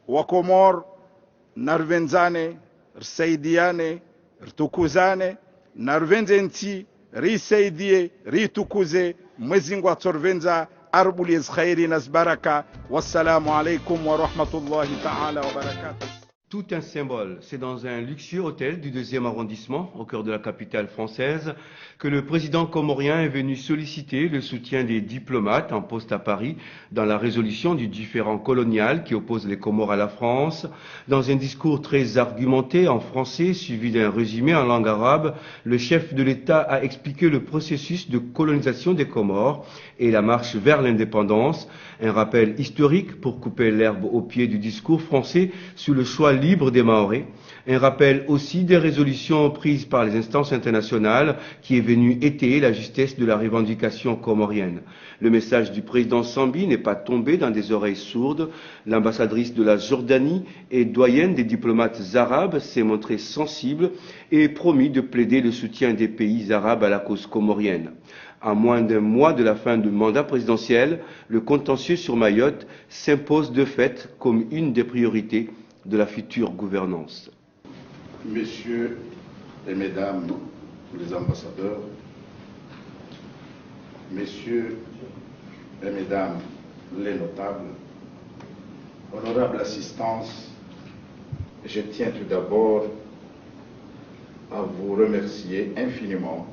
وكومور نارفنزاني رسيدياني رتوكوزاني نارفنزنتي ريسيدي ريتوكوزي مزينغوا تورفنزا أربوليز خيري نزبركة والسلام عليكم ورحمة الله تعالى وبركاته. Tout un symbole. C'est dans un luxueux hôtel du 2e arrondissement, au cœur de la capitale française, que le président comorien est venu solliciter le soutien des diplomates en poste à Paris dans la résolution du différend colonial qui oppose les Comores à la France. Dans un discours très argumenté en français, suivi d'un résumé en langue arabe, le chef de l'État a expliqué le processus de colonisation des Comores et la marche vers l'indépendance. Un rappel historique pour couper l'herbe au pied du discours français sur le choix libre des Mahorais. Un rappel aussi des résolutions prises par les instances internationales qui est venu étayer la justesse de la revendication comorienne. Le message du président Sambi n'est pas tombé dans des oreilles sourdes. L'ambassadrice de la Jordanie et doyenne des diplomates arabes s'est montrée sensible et promis de plaider le soutien des pays arabes à la cause comorienne. À moins d'un mois de la fin du mandat présidentiel, le contentieux sur Mayotte s'impose de fait comme une des priorités de la future gouvernance. Messieurs et Mesdames les ambassadeurs, Messieurs et Mesdames les notables, honorable assistance, je tiens tout d'abord à vous remercier infiniment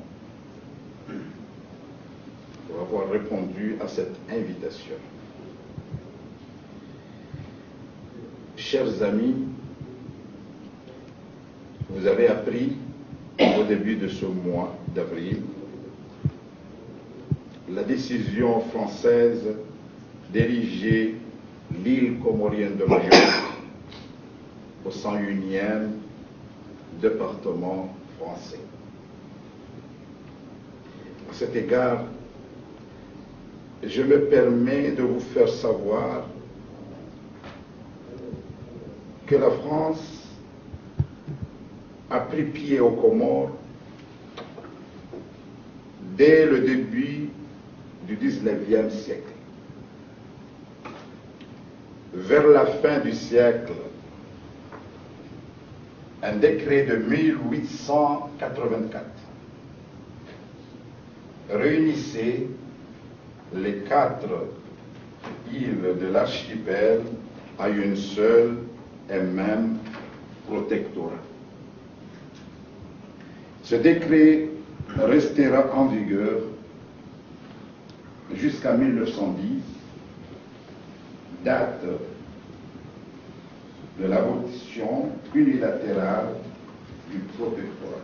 pour avoir répondu à cette invitation. Chers amis, vous avez appris au début de ce mois d'avril la décision française d'ériger l'île comorienne de Mayotte au 101e département français. À cet égard, je me permets de vous faire savoir que la France a pris pied aux Comores dès le début du XIXe siècle. Vers la fin du siècle, un décret de 1884 réunissait les 4 îles de l'archipel à une seule et même protectorat. Ce décret restera en vigueur jusqu'à 1910, date de l'abolition unilatérale du protectorat.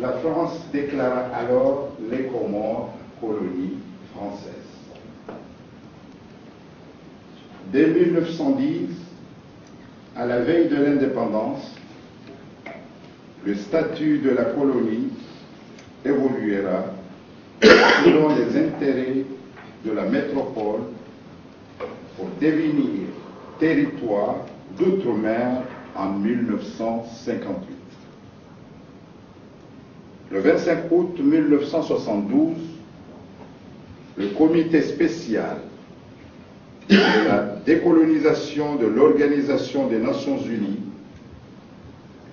La France déclara alors les Comores colonie française. Dès 1910, à la veille de l'indépendance, le statut de la colonie évoluera selon les intérêts de la métropole pour devenir territoire d'outre-mer en 1958. Le 25 août 1972, le comité spécial de la décolonisation de l'Organisation des Nations Unies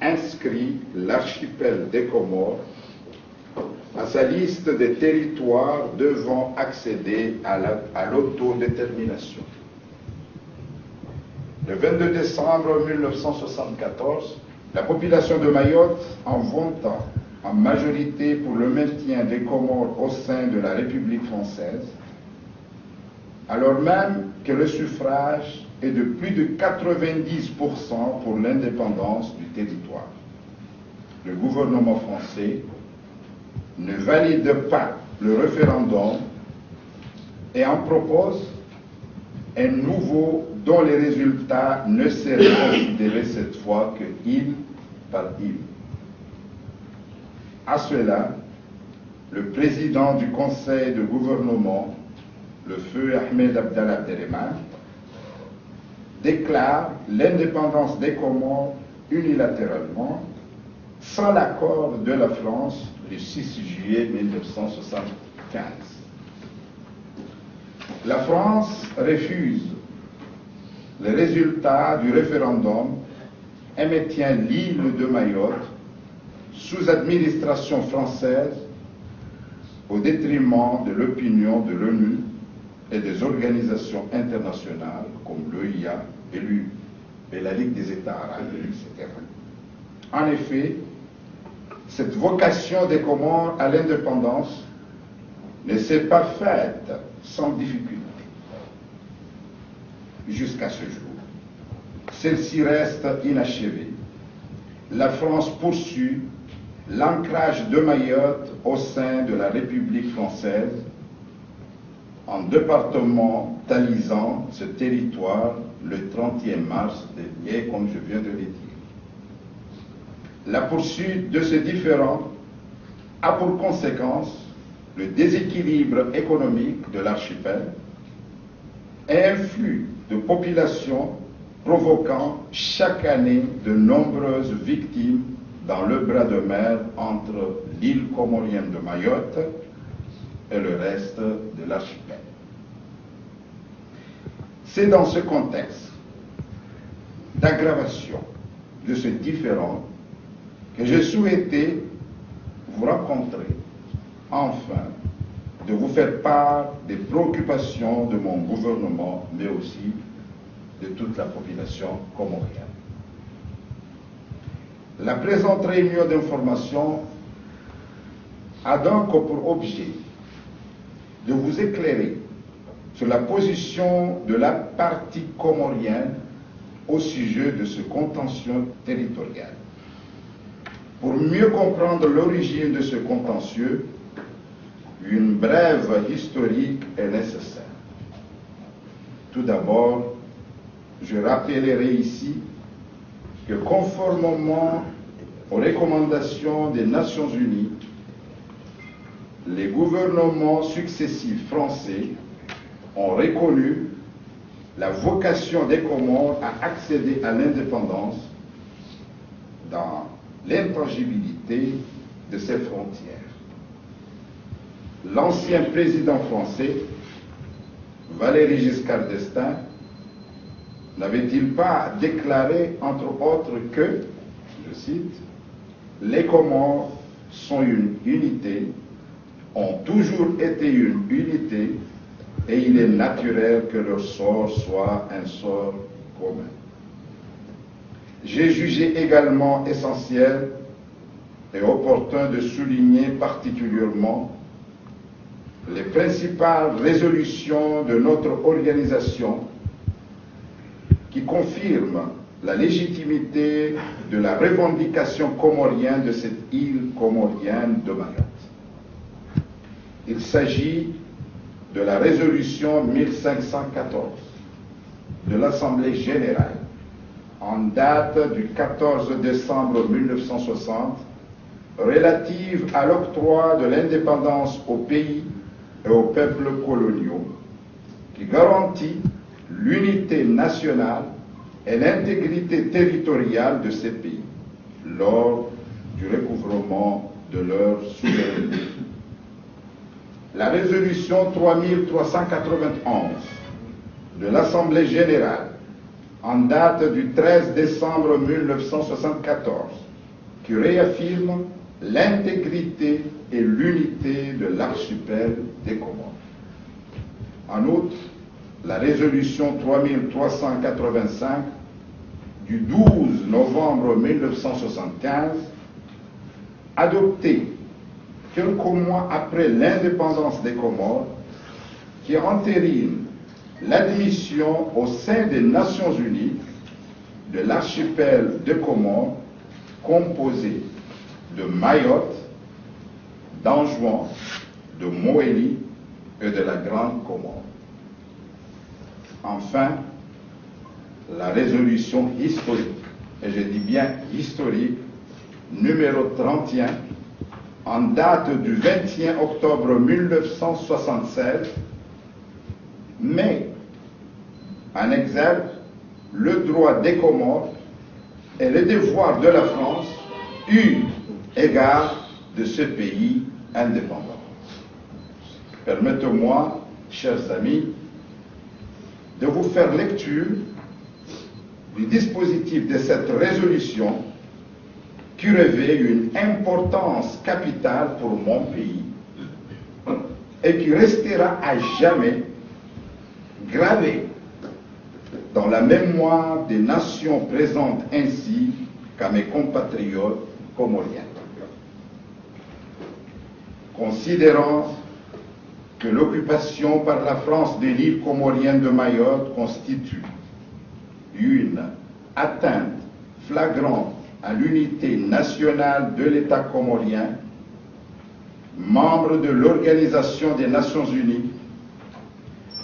inscrit l'archipel des Comores à sa liste des territoires devant accéder à l'autodétermination. Le 22 décembre 1974, la population de Mayotte, en votant en majorité pour le maintien des Comores au sein de la République française, alors même que le suffrage est de plus de 90% pour l'indépendance du territoire. Le gouvernement français ne valide pas le référendum et en propose un nouveau dont les résultats ne seraient considérés cette fois que île par île. À cela, le président du conseil de gouvernement, le feu Ahmed Abdallah Abderrahmane, déclare l'indépendance des Comores unilatéralement, sans l'accord de la France du 6 juillet 1975. La France refuse le résultat du référendum et maintient l'île de Mayotte sous administration française au détriment de l'opinion de l'ONU et des organisations internationales comme l'OIA et la Ligue des États arabes, etc. En effet, cette vocation des Comores à l'indépendance ne s'est pas faite sans difficulté. Jusqu'à ce jour, celle-ci reste inachevée. La France poursuit l'ancrage de Mayotte au sein de la République française en départementalisant ce territoire le 31 mars dernier, comme je viens de le dire. La poursuite de ce différend a pour conséquence le déséquilibre économique de l'archipel et un flux de population provoquant chaque année de nombreuses victimes dans le bras de mer entre l'île comorienne de Mayotte et le reste de l'archipel. C'est dans ce contexte d'aggravation de ce différend que j'ai souhaité vous rencontrer, enfin, de vous faire part des préoccupations de mon gouvernement, mais aussi de toute la population comorienne. La présente réunion d'information a donc pour objet de vous éclairer sur la position de la partie comorienne au sujet de ce contentieux territorial. Pour mieux comprendre l'origine de ce contentieux, une brève historique est nécessaire. Tout d'abord, je rappellerai ici que conformément aux recommandations des Nations Unies, les gouvernements successifs français ont reconnu la vocation des Comores à accéder à l'indépendance dans l'intangibilité de ses frontières. L'ancien président français, Valéry Giscard d'Estaing, n'avait-il pas déclaré, entre autres, que, je cite, « les Comores sont une unité, ont toujours été une unité, et il est naturel que leur sort soit un sort commun. » J'ai jugé également essentiel et opportun de souligner particulièrement les principales résolutions de notre organisation qui confirment la légitimité de la revendication comorienne de cette île comorienne de Mayotte. Il s'agit de la résolution 1514 de l'Assemblée générale en date du 14 décembre 1960 relative à l'octroi de l'indépendance au pays et aux peuples coloniaux, qui garantit l'unité nationale et l'intégrité territoriale de ces pays lors du recouvrement de leur souveraineté. La résolution 3391 de l'Assemblée générale en date du 13 décembre 1974 qui réaffirme l'intégrité et l'unité de l'archipel des Comores. En outre, la résolution 3385 du 12 novembre 1975, adoptée quelques mois après l'indépendance des Comores, qui entérine l'admission au sein des Nations Unies de l'archipel des Comores composé de Mayotte, d'Anjouan, de Moélie et de la Grande Comore. Enfin, la résolution historique, et je dis bien historique, numéro 31, en date du 21 octobre 1976, met en exergue le droit des Comores et les devoirs de la France eu égard de ce pays indépendant. Permettez-moi, chers amis, de vous faire lecture du dispositif de cette résolution qui revêt une importance capitale pour mon pays et qui restera à jamais gravé dans la mémoire des nations présentes ainsi qu'à mes compatriotes comoriens. Considérant que l'occupation par la France de l'île comorienne de Mayotte constitue une atteinte flagrante à l'unité nationale de l'État comorien, membre de l'Organisation des Nations Unies,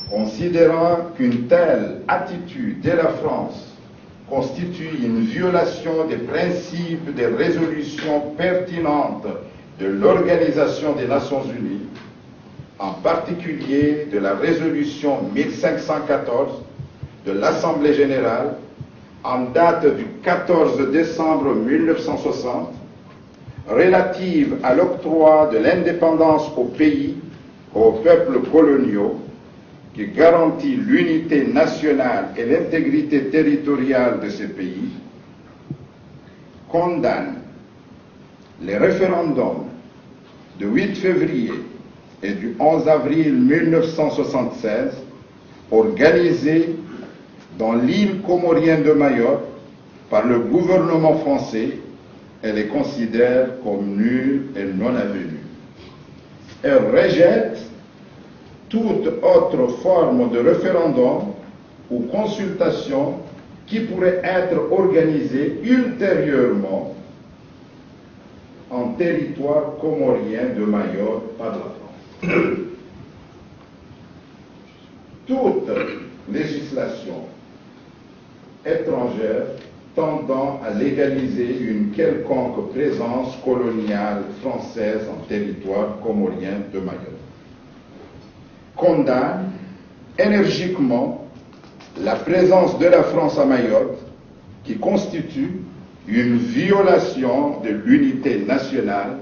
considérant qu'une telle attitude de la France constitue une violation des principes des résolutions pertinentes de l'Organisation des Nations Unies, en particulier de la résolution 1514 de l'Assemblée générale en date du 14 décembre 1960, relative à l'octroi de l'indépendance au pays, aux peuples coloniaux, qui garantit l'unité nationale et l'intégrité territoriale de ces pays, condamne les référendums du 8 février et du 11 avril 1976 organisés dans l'île comorienne de Mayotte par le gouvernement français et les considère comme nuls et non avenus. Elle rejette toute autre forme de référendum ou consultation qui pourrait être organisée ultérieurement en territoire comorien de Mayotte par la France. Toute législation étrangère tendant à légaliser une quelconque présence coloniale française en territoire comorien de Mayotte condamne énergiquement la présence de la France à Mayotte qui constitue une violation de l'unité nationale,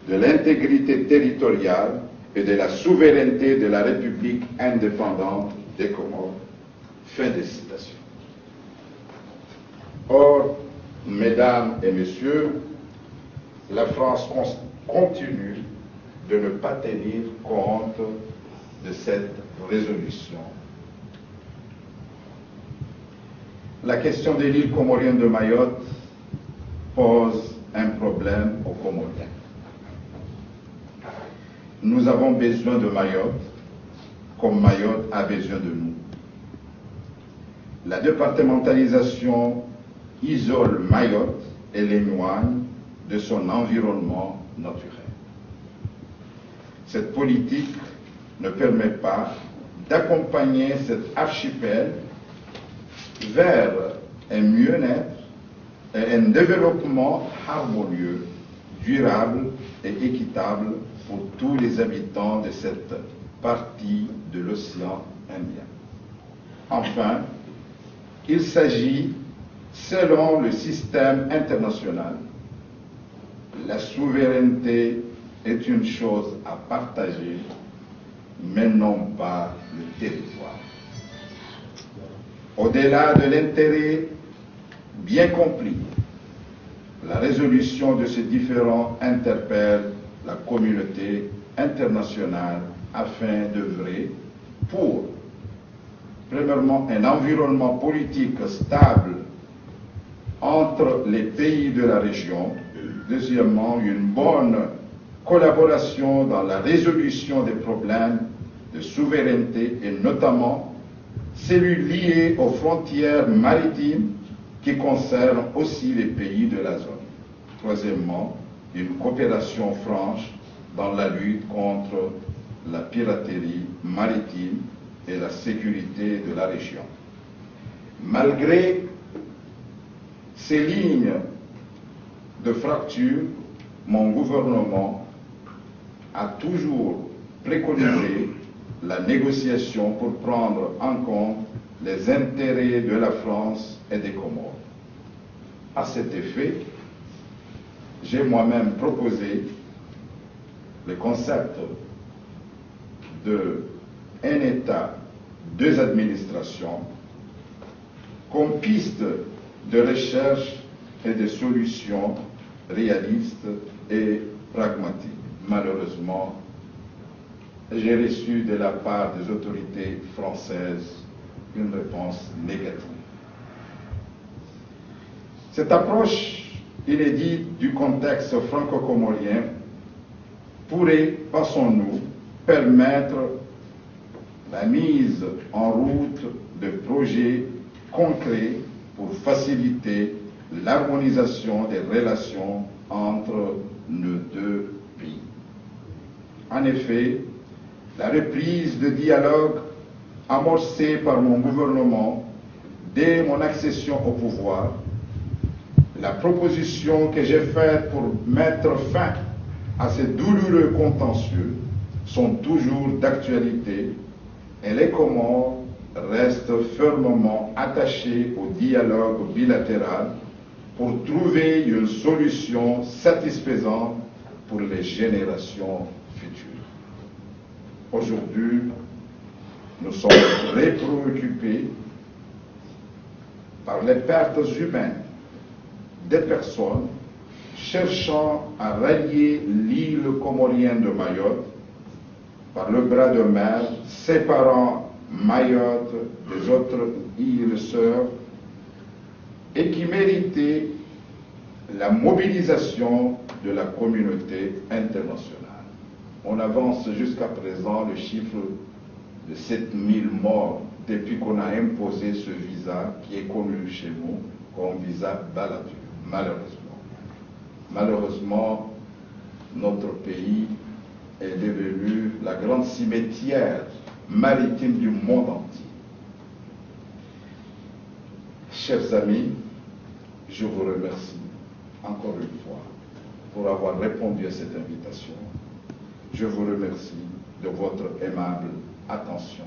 de l'intégrité territoriale et de la souveraineté de la République indépendante des Comores. Fin de citation. Or, mesdames et messieurs, la France continue de ne pas tenir compte de cette résolution. La question de l'île comorienne de Mayotte pose un problème aux Comoriens. Nous avons besoin de Mayotte comme Mayotte a besoin de nous. La départementalisation isole Mayotte et l'éloigne de son environnement naturel. Cette politique ne permet pas d'accompagner cet archipel vers un mieux-être et un développement harmonieux, durable et équitable pour tous les habitants de cette partie de l'océan Indien. Enfin, il s'agit, selon le système international, la souveraineté est une chose à partager, mais non pas le territoire. Au-delà de l'intérêt bien compris, la résolution de ces différends interpelle la communauté internationale afin d'œuvrer pour, premièrement, un environnement politique stable entre les pays de la région, deuxièmement, une bonne collaboration dans la résolution des problèmes de souveraineté et notamment celui lié aux frontières maritimes qui concernent aussi les pays de la zone. Troisièmement, une coopération franche dans la lutte contre la piraterie maritime et la sécurité de la région. Malgré ces lignes de fracture, mon gouvernement a toujours préconisé la négociation pour prendre en compte les intérêts de la France et des Comores. À cet effet, j'ai moi-même proposé le concept de un État, deux administrations, comme piste de recherche et de solutions réalistes et pragmatiques. Malheureusement, j'ai reçu de la part des autorités françaises une réponse négative. Cette approche inédite du contexte franco-comorien pourrait, pensons-nous, permettre la mise en route de projets concrets pour faciliter l'harmonisation des relations entre nos deux pays. En effet, la reprise de dialogue amorcée par mon gouvernement dès mon accession au pouvoir, la proposition que j'ai faite pour mettre fin à ces douloureux contentieux sont toujours d'actualité et les Comores restent fermement attachés au dialogue bilatéral pour trouver une solution satisfaisante pour les générations futures. Aujourd'hui, nous sommes très préoccupés par les pertes humaines des personnes cherchant à rallier l'île comorienne de Mayotte par le bras de mer séparant Mayotte des autres îles sœurs et qui méritait la mobilisation de la communauté internationale. On avance jusqu'à présent le chiffre de 7000 morts depuis qu'on a imposé ce visa qui est connu chez nous comme visa Balladur, malheureusement. Malheureusement, notre pays est devenu la grande cimetière maritime du monde entier. Chers amis, je vous remercie encore une fois pour avoir répondu à cette invitation. Je vous remercie de votre aimable attention.